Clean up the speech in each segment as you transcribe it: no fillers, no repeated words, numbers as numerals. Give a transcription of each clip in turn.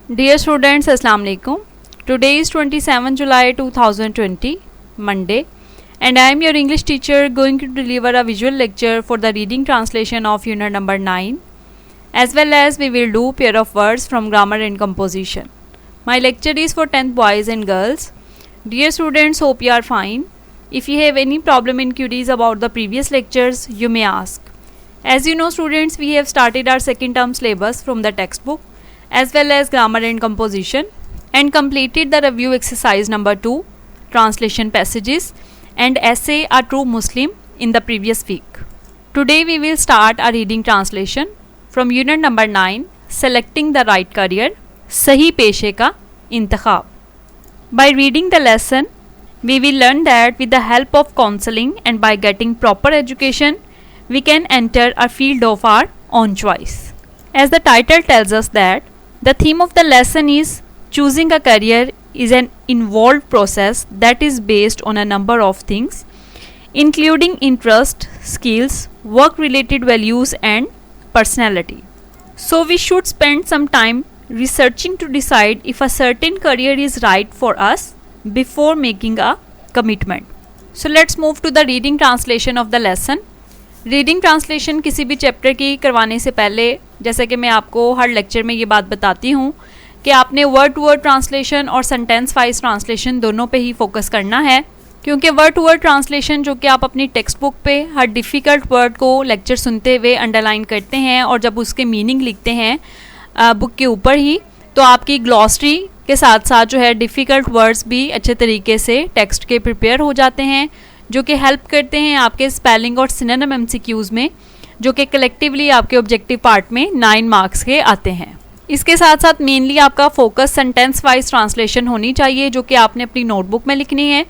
Dear students, Assalamu alaikum. Today is 27 July 2020, Monday, and I am your English teacher going to deliver a visual lecture for the reading translation of unit number 9, as well as we will do pair of words from grammar and composition. My lecture is for 10th boys and girls. Dear students, hope you are fine. If you have any problem and queries about the previous lectures, you may ask. As you know students, we have started our second term syllabus from the textbook as well as grammar and composition, and completed the review exercise number 2, translation passages, and essay A True Muslim in the previous week. Today we will start a reading translation from unit number 9, selecting the right career, सही पेशे का इंतखाब. By reading the lesson, we will learn that with the help of counseling and by getting proper education, we can enter a field of our own choice. As the title tells us that the theme of the lesson is choosing a career is an involved process that is based on a number of things, including interest, skills, work-related values and personality. So we should spend some time researching to decide if a certain career is right for us before making a commitment. So let's move to the reading translation of the lesson. Reading translation किसी भी chapter की करवाने से पहले, जैसे कि मैं आपको हर लेक्चर में ये बात बताती हूँ कि आपने वर्ड टू वर्ड ट्रांसलेशन और सेंटेंस वाइज ट्रांसलेशन दोनों पे ही फोकस करना है, क्योंकि वर्ड टू वर्ड ट्रांसलेशन जो कि आप अपनी टेक्स्ट बुक पे हर डिफ़िकल्ट वर्ड को लेक्चर सुनते हुए अंडरलाइन करते हैं और जब उसके मीनिंग लिखते हैं बुक के ऊपर ही, तो आपकी ग्लॉसरी के साथ साथ जो है डिफ़िकल्ट वर्ड्स भी अच्छे तरीके से टेक्स्ट के प्रिपेयर हो जाते हैं, जो कि हेल्प करते हैं आपके स्पेलिंग और सिनोनिम एमसीक्यूज़ में, जो कि कलेक्टिवली आपके ऑब्जेक्टिव पार्ट में 9 मार्क्स के आते हैं. इसके साथ साथ मेनली आपका फोकस सेंटेंस वाइज ट्रांसलेशन होनी चाहिए, जो कि आपने अपनी नोटबुक में लिखनी है.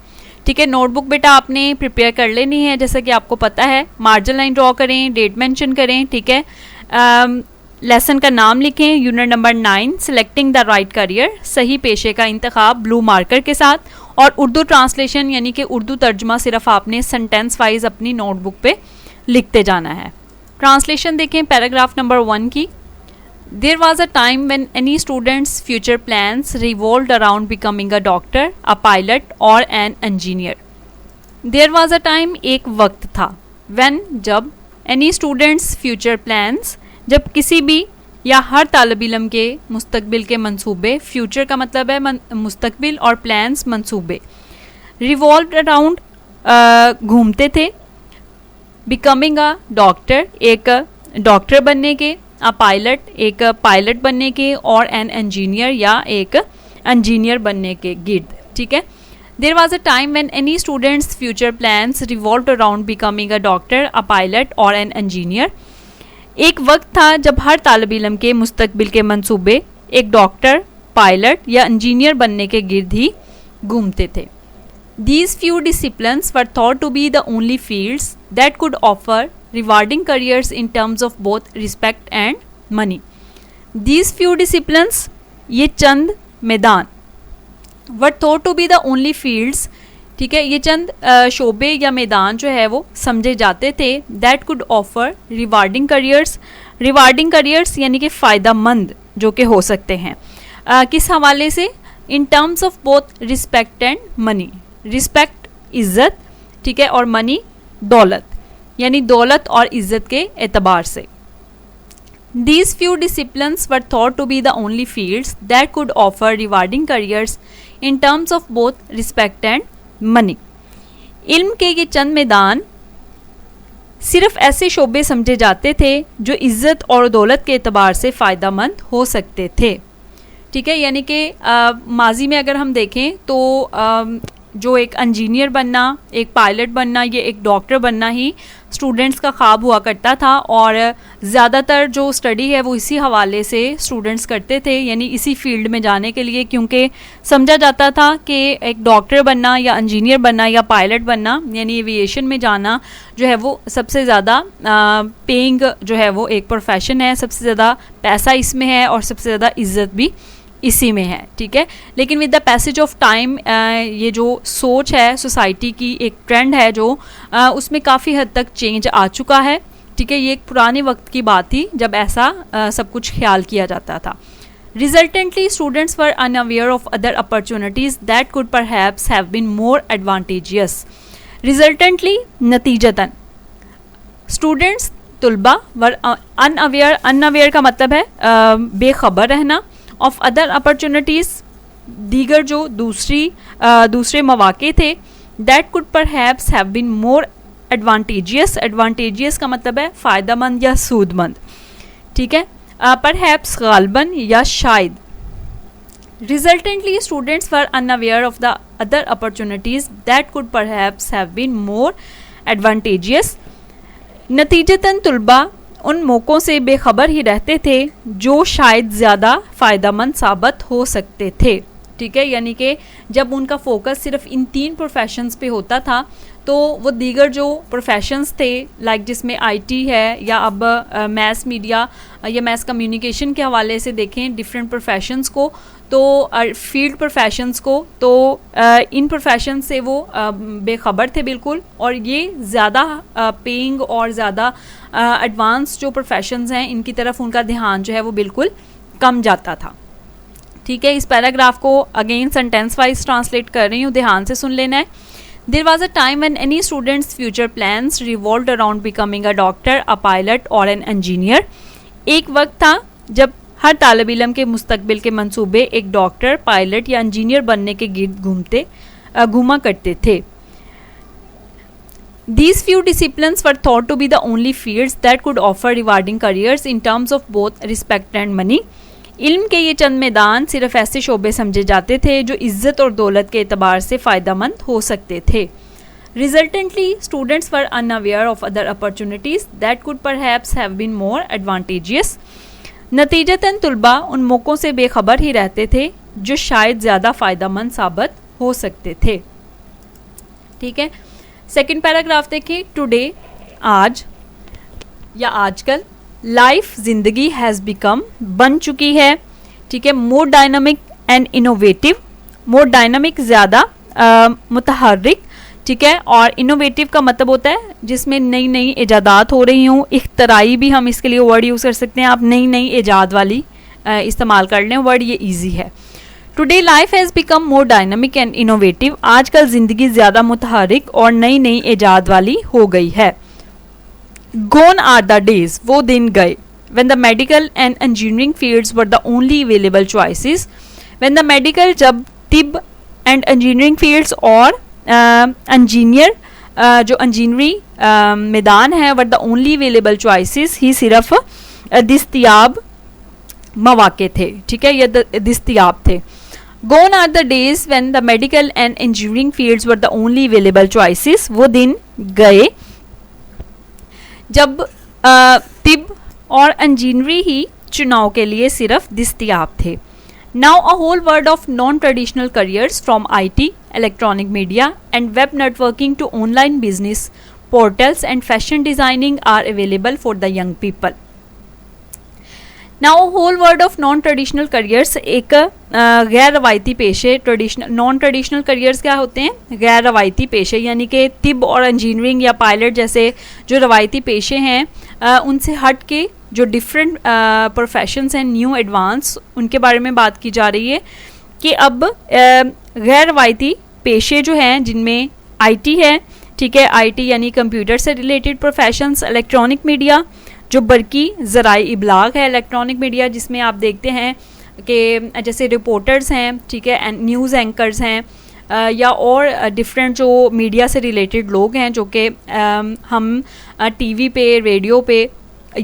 ठीक है, नोटबुक बेटा आपने प्रिपेयर कर लेनी है, जैसे कि आपको पता है. मार्जिन लाइन ड्रॉ करें, डेट मेंशन करें. ठीक है, लेसन का नाम लिखें, unit number 9, selecting the right career, सही पेशे का इंतखाब, ब्लू मार्कर के साथ. और उर्दू ट्रांसलेशन यानी कि उर्दू तर्जुमा सिर्फ आपने सेंटेंस वाइज अपनी नोटबुक पे लिखते जाना है. ट्रांसलेशन देखें पैराग्राफ नंबर 1 की. There was a time when any students future plans revolved around becoming a doctor, a pilot और an engineer. There was a time एक वक्त था, व्हेन जब, एनी स्टूडेंट्स फ्यूचर प्लान्स जब किसी भी या हर तालिब इल्म के मुस्तकबिल के मंसूबे, फ्यूचर का मतलब है मुस्तकबिल और प्लान्स मंसूबे, रिवॉल्व अराउंड घूमते थे, बिकमिंग अ डॉक्टर एक डॉक्टर बनने के, अ पायलट एक पायलट बनने के और एन इंजीनियर या एक इंजीनियर बनने के गिर्द. ठीक है, there was a time when any students future plans revolve around becoming a doctor, a pilot और एन इंजीनियर. एक वक्त था जब हर तालिब इल्म के मुस्तकबिल के मंसूबे एक डॉक्टर, पायलट या इंजीनियर बनने के गिर्द ही घूमते थे. These few disciplines were thought to be the only fields that could offer rewarding careers in terms of both respect and money. These few disciplines, ये चंद मैदान, were thought to be the only fields. ठीक है, ये चंद शोबे या मैदान जो है वो समझे जाते थे, that could offer rewarding careers. Rewarding careers यानी कि फ़ायदा मंद जो कि हो सकते हैं. किस हवाले से? In terms of both respect and money. Respect इज़्ज़त, ठीक है, और मनी दौलत, यानी दौलत और इज़्ज़त के एतबार से. These few disciplines were thought to be the only fields that could offer rewarding careers in terms of both respect and money. इल्म के ये चंद मैदान सिर्फ ऐसे शोबे समझे जाते थे जो इज़्ज़त और दौलत के एतबार से फ़ायदा मंद हो सकते थे. ठीक है, यानी कि माजी में अगर हम देखें तो जो एक इंजीनियर बनना, एक पायलट बनना, ये एक डॉक्टर बनना ही स्टूडेंट्स का ख्वाब हुआ करता था, और ज़्यादातर जो स्टडी है वो इसी हवाले से स्टूडेंट्स करते थे, यानी इसी फील्ड में जाने के लिए, क्योंकि समझा जाता था कि एक डॉक्टर बनना या इंजीनियर बनना या पायलट बनना यानी एविएशन में जाना जो है वो सबसे ज़्यादा पेइंग जो है वो एक प्रोफेशन है, सबसे ज़्यादा पैसा इसमें है और सबसे ज़्यादा इज़्ज़त भी इसी में है. ठीक है, लेकिन with the passage of time ये जो सोच है सोसाइटी की, एक ट्रेंड है जो उसमें काफ़ी हद तक चेंज आ चुका है. ठीक है, ये एक पुराने वक्त की बात थी जब ऐसा सब कुछ ख्याल किया जाता था. Resultantly, students were unaware of other opportunities that could perhaps have been more advantageous. Resultantly, नतीजतन स्टूडेंट्स तुलबा वर अनअवेयर का मतलब है बेखबर रहना, ऑफ अदर अपॉर्चुनिटीज़ दीगर जो दूसरे मौके थे, that could perhaps have been more advantageous का मतलब है फ़ायदेमंद या सूदमंद, ठीक है, परहैप्स गालबन या शायद. Resultantly, students were unaware of the other opportunities that could perhaps have been more advantageous. नतीजतन तुलबा उन मौक़ों से बेखबर ही रहते थे जो शायद ज़्यादा फ़ायदेमंद साबित हो सकते थे, ठीक है. यानी कि जब उनका फोकस सिर्फ इन 3 प्रोफेशंस पे होता था तो वो दीगर जो प्रोफेशंस थे लाइक जिसमें आईटी है या अब मैस मीडिया या मैस कम्युनिकेशन के हवाले से देखें डिफरेंट प्रोफेशंस को, तो फील्ड प्रोफेशंस को, तो इन प्रोफेशन से वो बेखबर थे बिल्कुल, और ये ज़्यादा पेइंग और ज़्यादा एडवांस जो प्रोफेशंस हैं इनकी तरफ उनका ध्यान जो है वो बिल्कुल कम जाता था, ठीक है. इस पैराग्राफ को अगेन सेंटेंस वाइज ट्रांसलेट कर रही हूँ, ध्यान से सुन लेना है. There was a time when any student's future plans revolved around becoming a doctor, a pilot or an engineer. एक वक्त था जब हर तालिब इल्म के मुस्तकबिल के मंसूबे एक डॉक्टर, पायलट या इंजीनियर बनने के गिर्द घूमा करते थे. These few disciplines were thought to be the only fields that could offer rewarding careers in terms of both respect and money. इल्म के ये चंद मैदान सिर्फ ऐसे शोबे समझे जाते थे जो इज़्ज़त और दौलत के एतबार से फ़ायदेमंद हो सकते थे. Resultantly students were unaware of other opportunities that could perhaps have been more advantageous. नतीजतन तुलबा उन मौक़ों से बेखबर ही रहते थे जो शायद ज़्यादा फ़ायदेमंद साबित हो सकते थे, ठीक है. सेकेंड पैराग्राफ देखिए. टुडे आज या आजकल, लाइफ ज़िंदगी हैज़ बिकम बन चुकी है, ठीक है, more dynamic and innovative. More dynamic ज़्यादा मुतहर्रिक, ठीक है, और इनोवेटिव का मतलब होता है जिसमें नई नई इजादात हो रही हूँ. इख्तराई भी हम इसके लिए वर्ड यूज़ कर सकते हैं, आप नई नई ईजाद वाली इस्तेमाल कर लें, वर्ड ये ईजी है. Today life has become more dynamic and innovative. आजकल ज़िंदगी ज़्यादा मुतहर्रिक और नई नई ईजाद वाली हो गई है. Gone are the days, वो दिन गए, when the medical and engineering fields were the only available choices. When the medical जब तिब and engineering fields और इंजीनियर जो इंजीनियरी मैदान है were the only available choices, ही सिर्फ दस्तयाब मौके थे, ठीक है, ये दस्तयाब थे. Gone are the days when the medical and engineering fields were the only available choices. वो दिन गए जब तिब और इंजीनियरी ही चुनाव के लिए सिर्फ दस्तयाब थे. Now a whole world of non traditional careers from IT, electronic media and web networking to online business portals and fashion designing are available for the young people. Now whole world of non traditional careers, एक गैर रवायती पेशे. Non traditional careers क्या होते हैं? गैर रवायती पेशे, यानी कि तिब और इंजीनियरिंग या पायलट जैसे जो रवायती पेशे हैं उनसे हट के जो डिफरेंट प्रोफेशंस हैं न्यू एडवांस, उनके बारे में बात की जा रही है कि अब गैर रवायती पेशे जो हैं जिनमें आईटी है, ठीक है, आईटी यानी कंप्यूटर से रिलेटेड प्रोफेशंस, इलेक्ट्रॉनिक मीडिया जो बरकी ज़राए इबलाग है, इलेक्ट्रॉनिक मीडिया जिसमें आप देखते हैं कि जैसे रिपोर्टर्स हैं, ठीक है, न्यूज़ एंकर्स हैं या और डिफरेंट जो मीडिया से रिलेटेड लोग हैं जो कि हम टीवी पे, रेडियो पे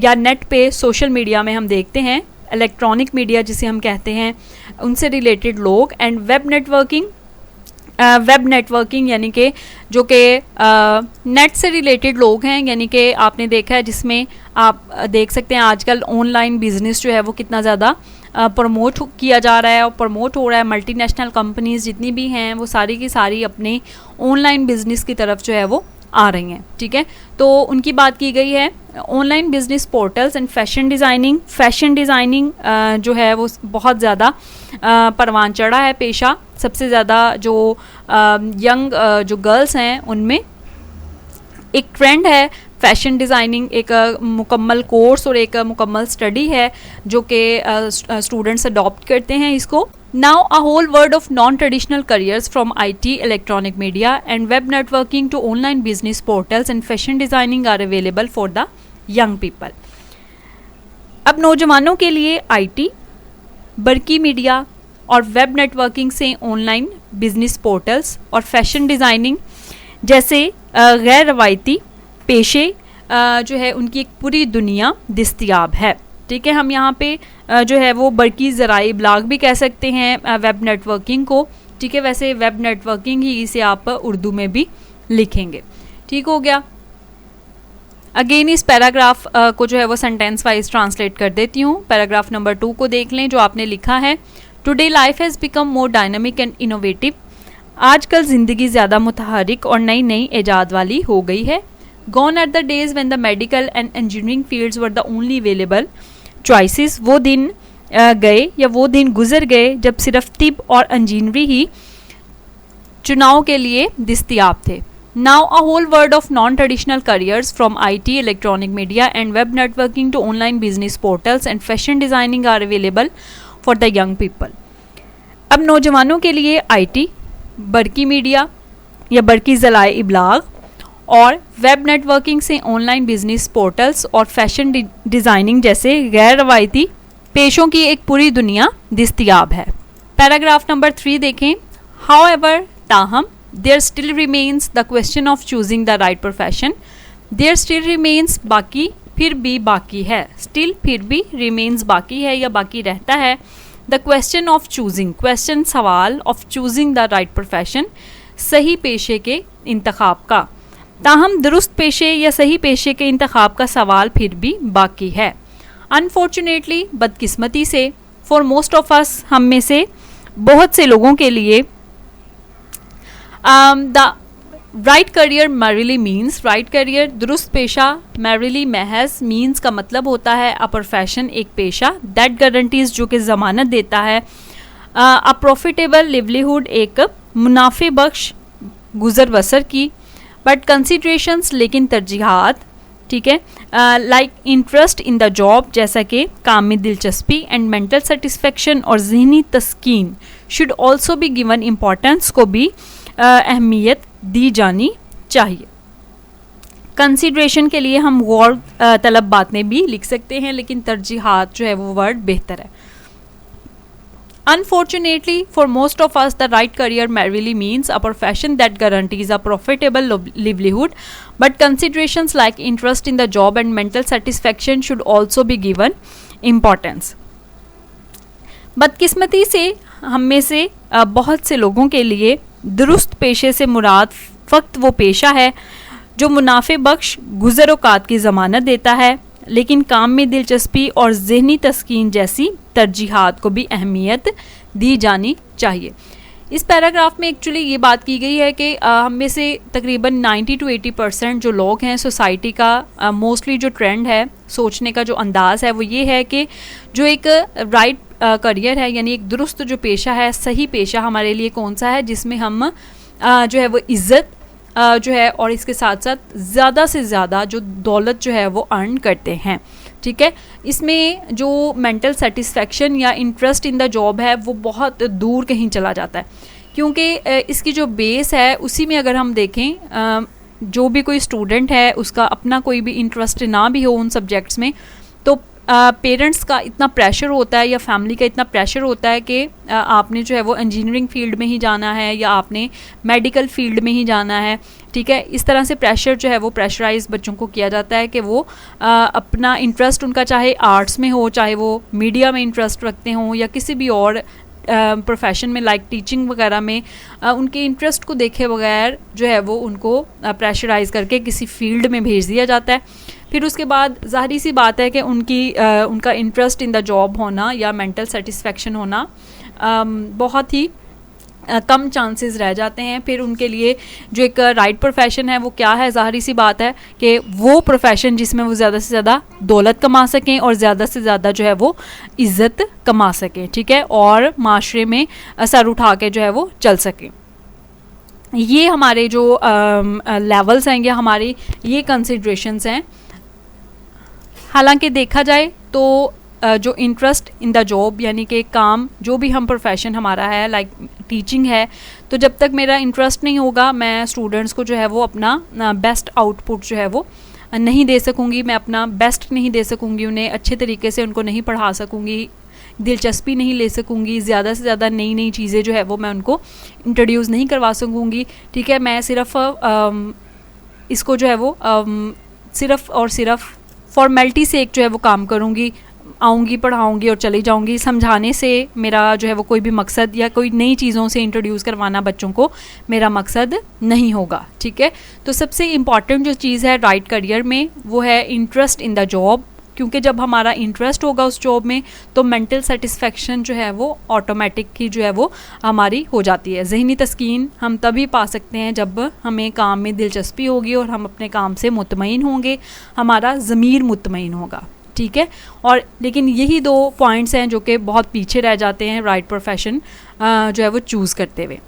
या नेट पे, सोशल मीडिया में हम देखते हैं. इलेक्ट्रॉनिक मीडिया जिसे हम कहते हैं उनसे रिलेटेड लोग. एंड वेब नेटवर्किंग यानी कि जो कि नेट से रिलेटेड लोग हैं, यानी कि आपने देखा है जिसमें आप देख सकते हैं आजकल ऑनलाइन बिजनेस जो है वो कितना ज़्यादा प्रमोट किया जा रहा है और प्रमोट हो रहा है. मल्टीनेशनल कंपनीज़ जितनी भी हैं वो सारी की सारी अपने ऑनलाइन बिजनेस की तरफ जो है वो आ रही हैं, ठीक है. तो उनकी बात की गई है. Online business portals and fashion designing जो है वो बहुत ज़्यादा परवान चढ़ा है पेशा. सबसे ज़्यादा जो यंग जो गर्ल्स हैं उनमें एक ट्रेंड है फैशन डिज़ाइनिंग एक मुकम्मल कोर्स और एक मुकम्मल स्टडी है जो कि स्टूडेंट्स अडॉप्ट करते हैं इसको. Now a whole world of non-traditional careers from IT, electronic media and web networking to online business portals and fashion designing are available for the young people. अब नौजवानों के लिए IT, बरकी मीडिया और web networking से online business portals और fashion designing जैसे गैर रवायती पेशे जो है उनकी एक पूरी दुनिया दस्तयाब है. ठीक है, हम यहाँ पे जो है वो बरकी ज़राई ब्लॉग भी कह सकते हैं वेब नेटवर्किंग को. ठीक है, वैसे वेब नेटवर्किंग ही इसे आप उर्दू में भी लिखेंगे. ठीक हो गया. अगेन इस पैराग्राफ को जो है वो सेंटेंस वाइज ट्रांसलेट कर देती हूँ. पैराग्राफ नंबर 2 को देख लें जो आपने लिखा है. Today life has become more dynamic and innovative. आजकल ज़िंदगी ज़्यादा मुतहरिक और नई नई ईजाद वाली हो गई है. Gone are the days when the medical and engineering fields were the only available choices. वो दिन गए या वो दिन गुजर गए जब सिर्फ तिब और इंजीनियरिंग ही चुनाव के लिए दस्तयाब थे. Now a whole world of non-traditional careers from IT, electronic media and web networking to online business portals and fashion designing are available for the young people. अब नौजवानों के लिए IT, बरकी मीडिया या बरकी ज़लाए इब्लाग और वेब नेटवर्किंग से online business portals और fashion designing जैसे गैर रवायती पेशों की एक पूरी दुनिया दस्तयाब है. पैराग्राफ नंबर 3 देखें. However, ताहम there still remains the question of choosing the right profession. There still remains बाकी फिर भी बाकी है. Still फिर भी remains बाकी है या बाकी रहता है. The question of choosing, question सवाल of choosing the right profession, सही पेशे के इंतखाब का. ताहम दुरुस्त पेशे या सही पेशे के इंतखाब का सवाल फिर भी बाकी है. Unfortunately, बदकिस्मती से, for most of us, हम में से बहुत से लोगों के लिए the right career merrily means, right career दुरुस्त पेशा, मैरिली महज मीन्स का मतलब होता है अ प्रोफेशन एक पेशा, दैट गारंटीज जो कि ज़मानत देता है, अ प्रॉफिटेबल लिवलीहुड एक मुनाफे बख्श गुजर बसर की, बट कंसिड्रेशंस लेकिन तरजीहात. ठीक है, like interest in the job जैसा कि काम में दिलचस्पी एंड मेंटल सेटिस्फेक्शन और जहनी तस्कीन should also be given importance को भी अहमियत दी जानी चाहिए. कंसिड्रेशन के लिए हम गौर तलब बातें भी लिख सकते हैं लेकिन तरजीहात जो है वो वर्ड बेहतर है. Unfortunately, for most of us, the right career merely means a profession that guarantees a profitable livelihood, but considerations like interest in the job and mental satisfaction should also be given importance. बदकिस्मती से हम में से बहुत से लोगों के लिए दुरुस्त पेशे से मुराद फ़क्त वो पेशा है जो मुनाफे बख्श गुज़र औक़ात की ज़मानत देता है लेकिन काम में दिलचस्पी और ज़हनी तस्कीन जैसी तरजीहात को भी अहमियत दी जानी चाहिए. इस पैराग्राफ में एक्चुअली ये बात की गई है कि हम में से तकरीबन 90 to 80% जो लोग हैं सोसाइटी का मोस्टली जो ट्रेंड है सोचने का जो अंदाज़ है वो ये है कि जो एक राइट करियर है यानी एक दुरुस्त जो पेशा है, सही पेशा हमारे लिए कौन सा है जिसमें हम जो है वो इज़्ज़त जो है और इसके साथ साथ ज़्यादा से ज़्यादा जो दौलत जो है वो अर्न करते हैं. ठीक है, इसमें जो मेंटल सेटिस्फेक्शन या इंटरेस्ट इन द जॉब है वो बहुत दूर कहीं चला जाता है क्योंकि इसकी जो बेस है उसी में अगर हम देखें जो भी कोई स्टूडेंट है उसका अपना कोई भी इंटरेस्ट ना भी हो उन सब्जेक्ट्स में तो पेरेंट्स का इतना प्रेशर होता है या फैमिली का इतना प्रेशर होता है कि आपने जो है वो इंजीनियरिंग फील्ड में ही जाना है या आपने मेडिकल फील्ड में ही जाना है. ठीक है, इस तरह से प्रेशर जो है वो प्रेशराइज बच्चों को किया जाता है कि वो अपना इंटरेस्ट उनका चाहे आर्ट्स में हो, चाहे वो मीडिया में इंटरेस्ट रखते हों या किसी भी और प्रोफेशन में लाइक टीचिंग वगैरह में उनके इंटरेस्ट को देखे बगैर जो है वो उनको प्रेशराइज करके किसी फील्ड में भेज दिया जाता है. फिर उसके बाद ज़ाहिर सी बात है कि उनका इंटरेस्ट इन द जॉब होना या मेंटल सेटिस्फेक्शन होना बहुत ही कम चांसेस रह जाते हैं. फिर उनके लिए जो एक राइट प्रोफेशन है वो क्या है, ज़ाहिर सी बात है कि वो प्रोफेशन जिसमें वो ज़्यादा से ज़्यादा दौलत कमा सकें और ज़्यादा से ज़्यादा जो है वो इज़्ज़त कमा सकें. ठीक है, और माशरे में सर उठा के जो है वो चल सकें. ये हमारे जो लेवल्स हैं, या हमारे ये कंसिड्रेशंस हैं। हालांकि देखा जाए तो जो इंटरेस्ट इन द जॉब, यानी कि काम, जो भी हम प्रोफेशन हमारा है, लाइक टीचिंग है, तो जब तक मेरा इंटरेस्ट नहीं होगा मैं स्टूडेंट्स को जो है वो अपना बेस्ट आउटपुट जो है वो नहीं दे सकूँगी, मैं अपना बेस्ट नहीं दे सकूँगी, उन्हें अच्छे तरीके से उनको नहीं पढ़ा सकूँगी, दिलचस्पी नहीं ले सकूँगी, ज़्यादा से ज़्यादा नई नई चीज़ें जो है वो मैं उनको इंट्रोड्यूस नहीं करवा सकूँगी। ठीक है, मैं सिर्फ इसको जो है वो सिर्फ और सिर्फ फॉर्मेलिटी से एक जो है वो काम करूँगी, आऊँगी, पढ़ाऊँगी और चली जाऊँगी। समझाने से मेरा जो है वो कोई भी मकसद, या कोई नई चीज़ों से इंट्रोड्यूस करवाना बच्चों को मेरा मकसद नहीं होगा। ठीक है, तो सबसे इम्पॉर्टेंट जो चीज़ है राइट करियर में वो है इंटरेस्ट इन द जॉब, क्योंकि जब हमारा इंटरेस्ट होगा उस जॉब में तो मेंटल सेटिस्फेक्शन जो है वो ऑटोमेटिक ही जो है वो हमारी हो जाती है। ज़हनी तस्कीन हम तभी पा सकते हैं जब हमें काम में दिलचस्पी होगी और हम अपने काम से मुतमईन होंगे, हमारा ज़मीर मुतमईन होगा। ठीक है, और लेकिन यही 2 पॉइंट्स हैं जो कि बहुत पीछे रह जाते हैं राइट प्रोफेशन जो है वो चूज़ करते हुए।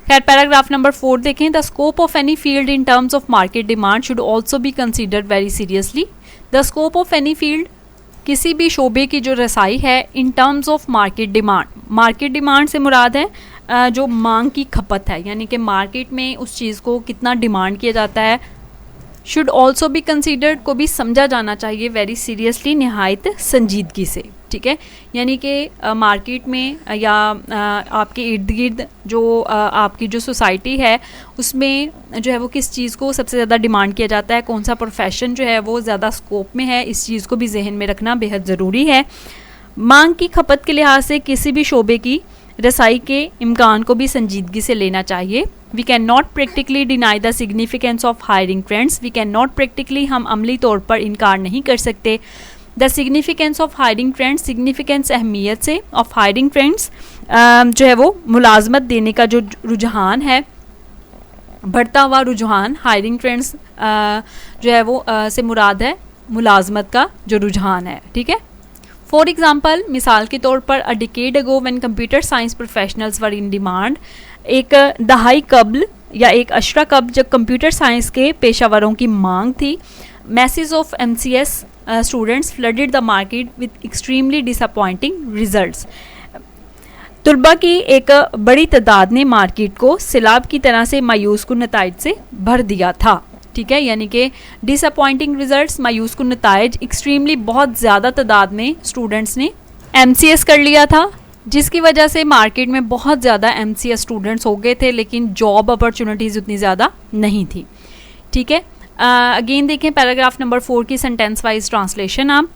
खैर, पैराग्राफ नंबर 4 देखें। The scope of any field in terms of market demand should also be considered very seriously. The scope of any field, किसी भी शोबे की जो रसाई है, in terms of market demand, market demand से मुराद है जो मांग की खपत है, यानी कि मार्केट में उस चीज़ को कितना डिमांड किया जाता है। शुड ऑल्सो बी कंसिडर्ड को भी समझा जाना चाहिए वेरी सीरियसली, नहायत संजीदगी से। ठीक है, यानी कि मार्केट में या आपके इर्द गिर्द जो आपकी जो सोसाइटी है उसमें जो है वो किस चीज़ को सबसे ज़्यादा डिमांड किया जाता है, कौन सा प्रोफेशन जो है वो ज़्यादा स्कोप में है, इस चीज़ को भी जहन में रखना बेहद ज़रूरी है। मांग की खपत के लिहाज से किसी भी शोबे की रसाई के इम्कान को भी संजीदगी से लेना चाहिए। We can not practically deny the significance of hiring friends, we can not practically, हम अमली तौर पर इनकार नहीं कर सकते। The significance of hiring friends, significance अहमियत से, ऑफ हायरिंग फ्रेंड्स जो है वो मुलाजमत देने का जो रुझान है, बढ़ता हुआ रुझान, हायरिंग फ्रेंड्स जो है वो से मुराद है मुलाजमत का जो रुझान है। ठीक है, फॉर एग्ज़ाम्पल, मिसाल के तौर पर अ decade ago when computer science professionals were in demand, एक दहाई कबल या एक अशरा कब जब कंप्यूटर साइंस के पेशावरों की मांग थी, masses of MCS students flooded the market with extremely disappointing results. तुलबा की एक बड़ी तादाद ने मार्केट को सिलाब की तरह से मायूस कुन नताइज से भर दिया था। ठीक है, यानी कि डिसअपॉइंटिंग रिजल्ट्स, मायूस कुन नताइज, एक्सट्रीमली बहुत ज़्यादा तादाद में स्टूडेंट्स ने MCS कर लिया था, जिसकी वजह से मार्केट में बहुत ज़्यादा MCS स्टूडेंट्स हो गए थे, लेकिन जॉब अपॉर्चुनिटीज़ उतनी ज़्यादा नहीं थी। ठीक है, अगेन देखें पैराग्राफ नंबर 4 की सेंटेंस वाइज ट्रांसलेशन। आप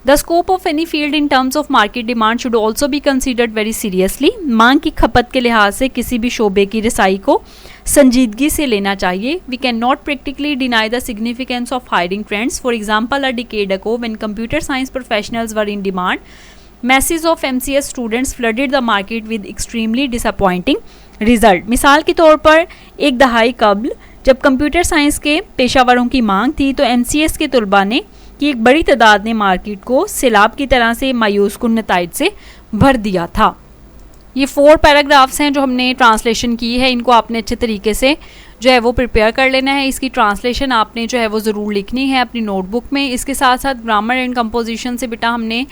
the scope of any field in terms of market demand should also be considered very seriously, मांग की खपत के लिहाज से किसी भी शोबे की रसाई को संजीदगी से लेना चाहिए। We can not practically deny the significance of hiring friends, for example a decade ago when computer science professionals were in demand, message of MCS students flooded the market with extremely disappointing result. मिसाल के तौर पर एक दहाई कबल जब computer science के पेशावरों की मांग थी तो MCS के तलबा ने की एक बड़ी तादाद ने मार्केट को सैलाब की तरह से मायूस कुन नताइज से भर दिया था। ये 4 पैराग्राफ्स हैं जो हमने ट्रांसलेशन की है, इनको आपने अच्छे तरीके से जो है वो प्रिपेयर कर लेना है। इसकी ट्रांसलेशन आपने जो है वो ज़रूर लिखनी है अपनी नोटबुक में। इसके साथ साथ ग्रामर एंड कंपोजिशन से बेटा हमने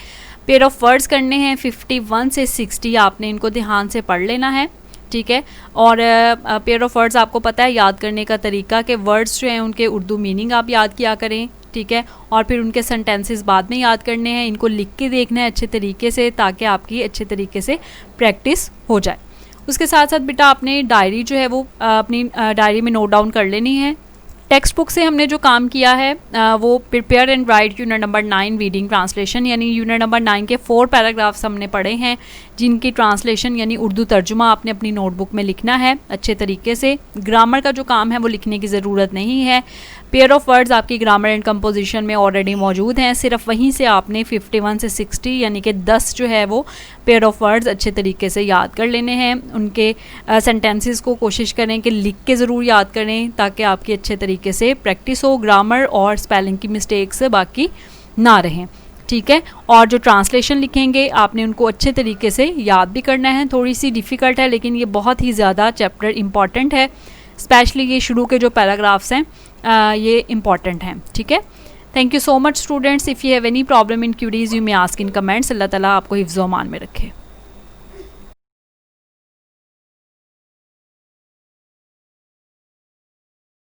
पेयर ऑफ वर्ड्स करने हैं 51 से 60, आपने इनको ध्यान से पढ़ लेना है। ठीक है, और पेयर ऑफ वर्ड्स आपको पता है याद करने का तरीका कि वर्ड्स जो हैं उनके उर्दू मीनिंग आप याद किया करें। ठीक है, और फिर उनके सेंटेंसेस बाद में याद करने हैं, इनको लिख के देखना है अच्छे तरीके से ताकि आपकी अच्छे तरीके से प्रैक्टिस हो जाए। उसके साथ साथ बेटा आपने डायरी जो है वो अपनी डायरी में नोट डाउन कर लेनी है। टेक्स्ट बुक से हमने जो काम किया है वो prepare and right unit number 9 reading translation, यानी यूनिट नंबर 9 के 4 पैराग्राफ्स हमने पढ़े हैं जिनकी ट्रांसलेशन यानी उर्दू तर्जुमा आपने अपनी नोटबुक में लिखना है अच्छे तरीके से। ग्रामर का जो काम है वो लिखने की ज़रूरत नहीं है। पेयर ऑफ वर्ड्स आपकी ग्रामर एंड कंपोजिशन में ऑलरेडी मौजूद हैं, सिर्फ वहीं से आपने 51 से 60 यानी कि 10 जो है वो पेयर ऑफ वर्ड्स अच्छे तरीके से याद कर लेने हैं। उनके सेंटेंसेस को कोशिश करें कि लिख के ज़रूर याद करें ताकि आपकी अच्छे तरीके से प्रैक्टिस हो, ग्रामर और स्पेलिंग की मिस्टेक्स बाकी ना रहें। ठीक है। और जो ट्रांसलेशन लिखेंगे आपने उनको अच्छे तरीके से याद भी करना है। थोड़ी सी डिफ़िकल्ट है लेकिन ये बहुत ही ज़्यादा चैप्टर इम्पॉर्टेंट है, स्पेशली ये शुरू के जो पैराग्राफ्स हैं ये इम्पॉर्टेंट हैं, ठीक है। Thank you so much students. If you have any problem in queries you may ask in comments. अल्लाह ताला आपको हिफ्ज़-ओ-अमान में रखे।